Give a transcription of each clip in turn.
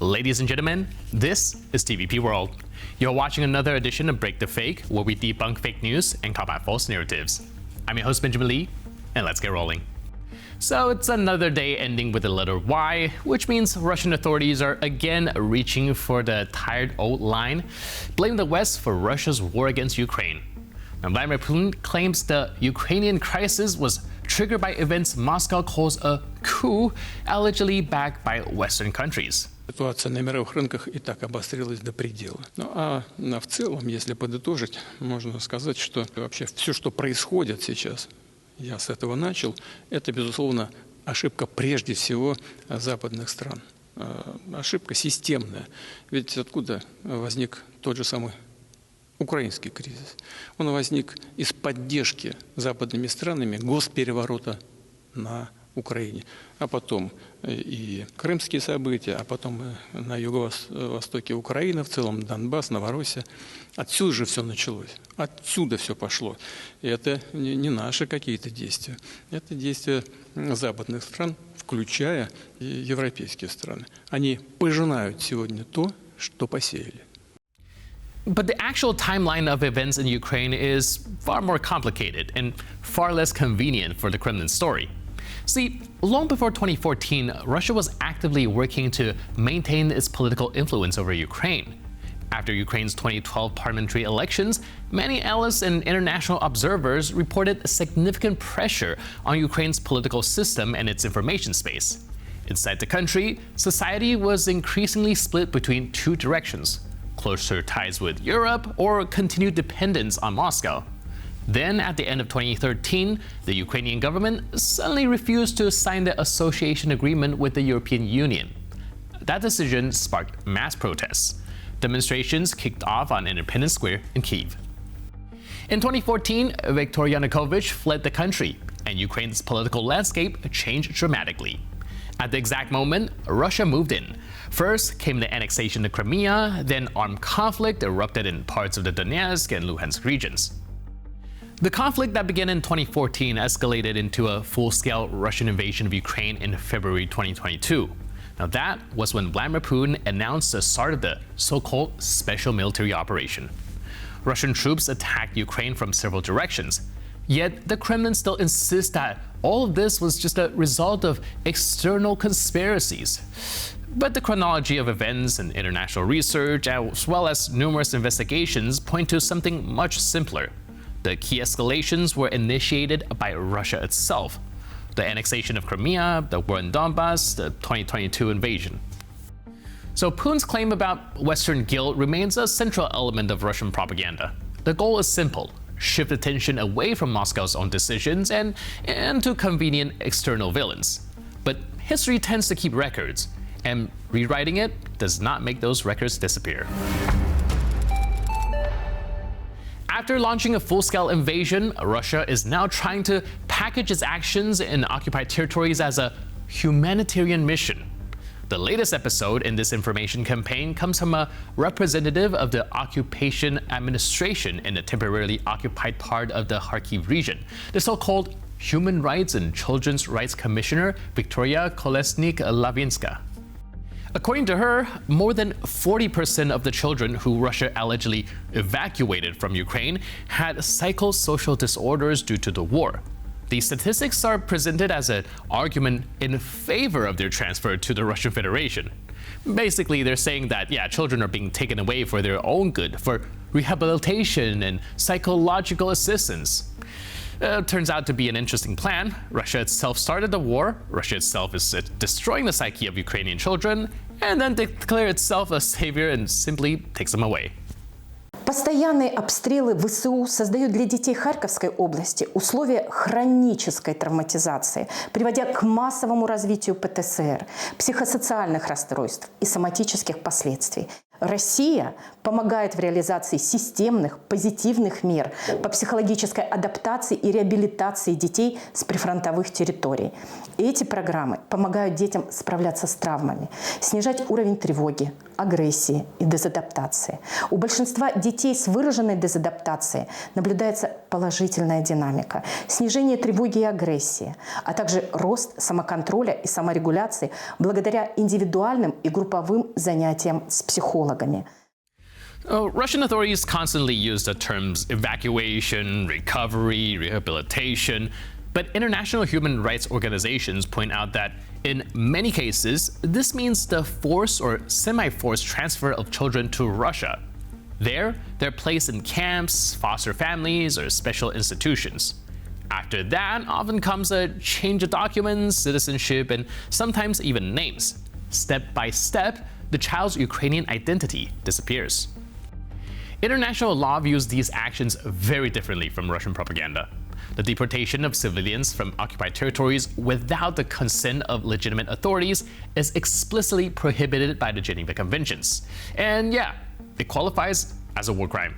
Ladies and gentlemen, this is TVP World. You're watching another edition of Break the Fake, where we debunk fake news and combat false narratives. I'm your host, Benjamin Lee, and let's get rolling. So it's another day ending with the letter Y, which means Russian authorities are again reaching for the tired old line, blaming the West for Russia's war against Ukraine. Now, Vladimir Putin claims the Ukrainian crisis was triggered by events Moscow calls a coup, allegedly backed by Western countries. Ситуация на мировых рынках и так обострилась до предела. Ну а в целом, если подытожить, можно сказать, что вообще все, что происходит сейчас, я с этого начал, это, безусловно, ошибка прежде всего западных стран. Ошибка системная. Ведь откуда возник тот же самый украинский кризис? Он возник из поддержки западными странами госпереворота на Украине, а потом и крымские события, а потом и на юго-востоке Украины, в целом Донбасс, Новороссия. Отсюда же все началось, отсюда все пошло. И это не наши какие-то действия, это действия западных стран, включая и европейские страны. Они пожинают сегодня то, что посеяли. But the actual timeline of events in Ukraine is far more complicated and far less convenient for the Kremlin story. See, long before 2014, Russia was actively working to maintain its political influence over Ukraine. After Ukraine's 2012 parliamentary elections, many analysts and international observers reported significant pressure on Ukraine's political system and its information space. Inside the country, society was increasingly split between two directions: closer ties with Europe or continued dependence on Moscow. Then, at the end of 2013, the Ukrainian government suddenly refused to sign the association agreement with the European Union. That decision sparked mass protests. Demonstrations kicked off on Independence Square in Kyiv. In 2014, Viktor Yanukovych fled the country, and Ukraine's political landscape changed dramatically. At the exact moment, Russia moved in. First came the annexation of Crimea, then armed conflict erupted in parts of the Donetsk and Luhansk regions. The conflict that began in 2014 escalated into a full-scale Russian invasion of Ukraine in February 2022. Now that was when Vladimir Putin announced the start of the so-called special military operation. Russian troops attacked Ukraine from several directions. Yet the Kremlin still insists that all of this was just a result of external conspiracies. But the chronology of events and international research, as well as numerous investigations, point to something much simpler. The key escalations were initiated by Russia itself: the annexation of Crimea, the war in Donbass, the 2022 invasion. So Putin's claim about Western guilt remains a central element of Russian propaganda. The goal is simple: shift attention away from Moscow's own decisions and to convenient external villains. But history tends to keep records, and rewriting it does not make those records disappear. After launching a full-scale invasion, Russia is now trying to package its actions in occupied territories as a humanitarian mission. The latest episode in this information campaign comes from a representative of the occupation administration in the temporarily occupied part of the Kharkiv region, the so-called Human Rights and Children's Rights Commissioner Victoria Kolesnik-Lavinska. According to her, more than 40% of the children who Russia allegedly evacuated from Ukraine had psychosocial disorders due to the war. These statistics are presented as an argument in favor of their transfer to the Russian Federation. Basically, they're saying that, yeah, children are being taken away for their own good, for rehabilitation and psychological assistance. Turns out to be an interesting plan. Russia itself started the war, Russia itself is destroying the psyche of Ukrainian children, and then declare itself a savior and simply takes them away. Постоянные обстрелы ВСУ создают для детей Харьковской области условия хронической травматизации, приводя к массовому развитию ПТСР, психосоциальных расстройств и соматических последствий. Россия помогает в реализации системных, позитивных мер по психологической адаптации и реабилитации детей с прифронтовых территорий. Эти программы помогают детям справляться с травмами, снижать уровень тревоги, агрессии и дезадаптации. У большинства детей с выраженной дезадаптацией наблюдается положительная динамика, снижение тревоги и агрессии, а также рост самоконтроля и саморегуляции благодаря индивидуальным и групповым занятиям с психологами. Russian authorities constantly use the terms evacuation, recovery, rehabilitation, but international human rights organizations point out that in many cases, this means the forced or semi-forced transfer of children to Russia. There, they're placed in camps, foster families, or special institutions. After that, often comes a change of documents, citizenship, and sometimes even names. Step by step, the child's Ukrainian identity disappears. International law views these actions very differently from Russian propaganda. The deportation of civilians from occupied territories without the consent of legitimate authorities is explicitly prohibited by the Geneva Conventions. And yeah, it qualifies as a war crime.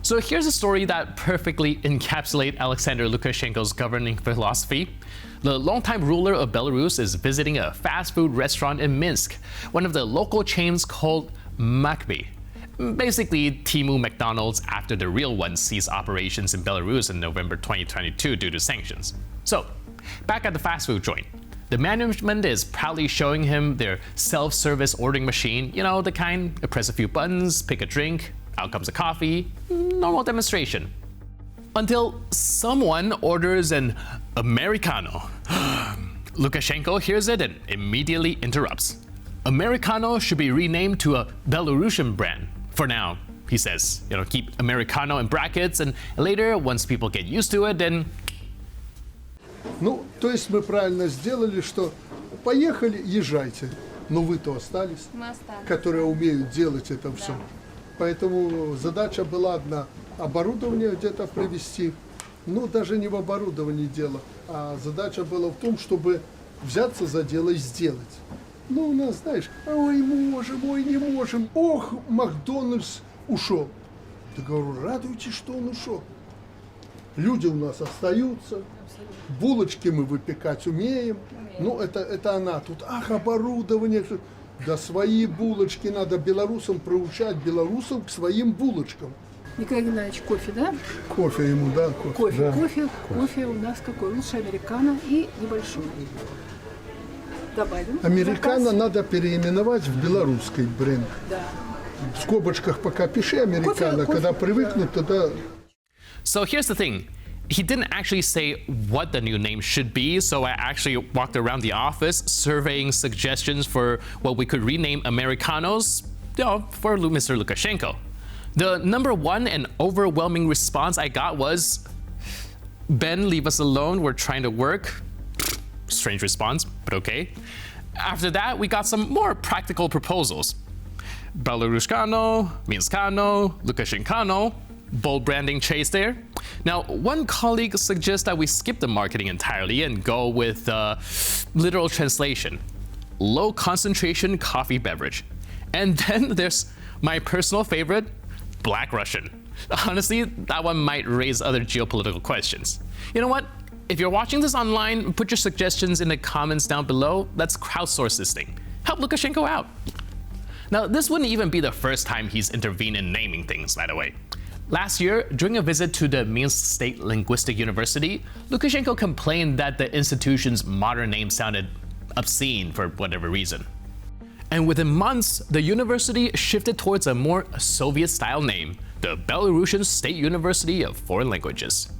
So here's a story that perfectly encapsulates Alexander Lukashenko's governing philosophy. The longtime ruler of Belarus is visiting a fast food restaurant in Minsk, one of the local chains called Makbi. Basically, Timu McDonald's after the real one ceased operations in Belarus in November 2022 due to sanctions. So, back at the fast food joint, the management is proudly showing him their self-service ordering machine, you know, the kind, press a few buttons, pick a drink, out comes a coffee, normal demonstration. Until someone orders an Americano. Lukashenko hears it and immediately interrupts. Americano should be renamed to a Belarusian brand. For now, he says, keep Americano in brackets, and later, once people get used to it, then... Ну, то есть мы правильно сделали, что поехали, езжайте. Но вы-то остались, которые умеют делать это все. Поэтому задача была одна – оборудование где-то привезти. Ну, даже не в оборудовании дело, а задача была в том, чтобы взяться за дело и сделать. Ну, у нас, знаешь, ой, можем, ой, не можем. Ох, Макдональдс ушел. Да говорю, радуйтесь, что он ушел. Люди у нас остаются, булочки мы выпекать умеем. Ну, это она тут, ах, оборудование. Да свои булочки надо белорусам проучать, белорусам к своим булочкам. Николай Геннадьевич, кофе, да? Кофе ему, да, кофе. Да. Кофе у нас какой? Лучше американо и небольшой. Добавим. Американо заказ. Надо переименовать в белорусский бренд. Да. В скобочках пока пиши американо, когда привыкнут, тогда... So here's the thing. He didn't actually say what the new name should be, so I actually walked around the office surveying suggestions for what we could rename Americanos, for Mr. Lukashenko. The number one and overwhelming response I got was, Ben, leave us alone, we're trying to work. Strange response, but okay. After that, we got some more practical proposals. Belarusiano, Minskano, Lukashenkano, bold branding chase there. Now, one colleague suggests that we skip the marketing entirely and go with literal translation. Low concentration coffee beverage. And then there's my personal favorite, Black Russian. Honestly, that one might raise other geopolitical questions. You know what? If you're watching this online, put your suggestions in the comments down below. Let's crowdsource this thing. Help Lukashenko out. Now, this wouldn't even be the first time he's intervened in naming things, by the way. Last year, during a visit to the Minsk State Linguistic University, Lukashenko complained that the institution's modern name sounded obscene for whatever reason. And within months, the university shifted towards a more Soviet-style name, the Belarusian State University of Foreign Languages.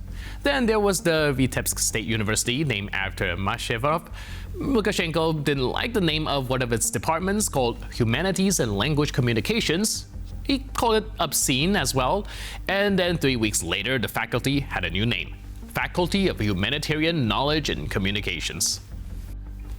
Then there was the Vitebsk State University, named after Mashevov. Lukashenko didn't like the name of one of its departments, called Humanities and Language Communications. He called it obscene as well. And then 3 weeks later, the faculty had a new name, Faculty of Humanitarian Knowledge and Communications.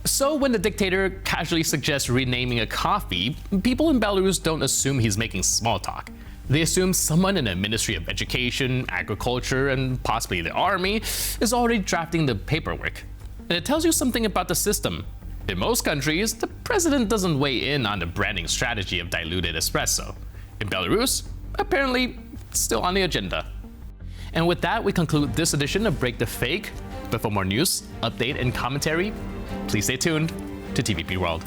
So when the dictator casually suggests renaming a coffee, people in Belarus don't assume he's making small talk. They assume someone in the Ministry of Education, Agriculture, and possibly the army is already drafting the paperwork. And it tells you something about the system. In most countries, the president doesn't weigh in on the branding strategy of diluted espresso. In Belarus, apparently, still on the agenda. And with that, we conclude this edition of Break the Fake. But for more news, update, and commentary, please stay tuned to TVP World.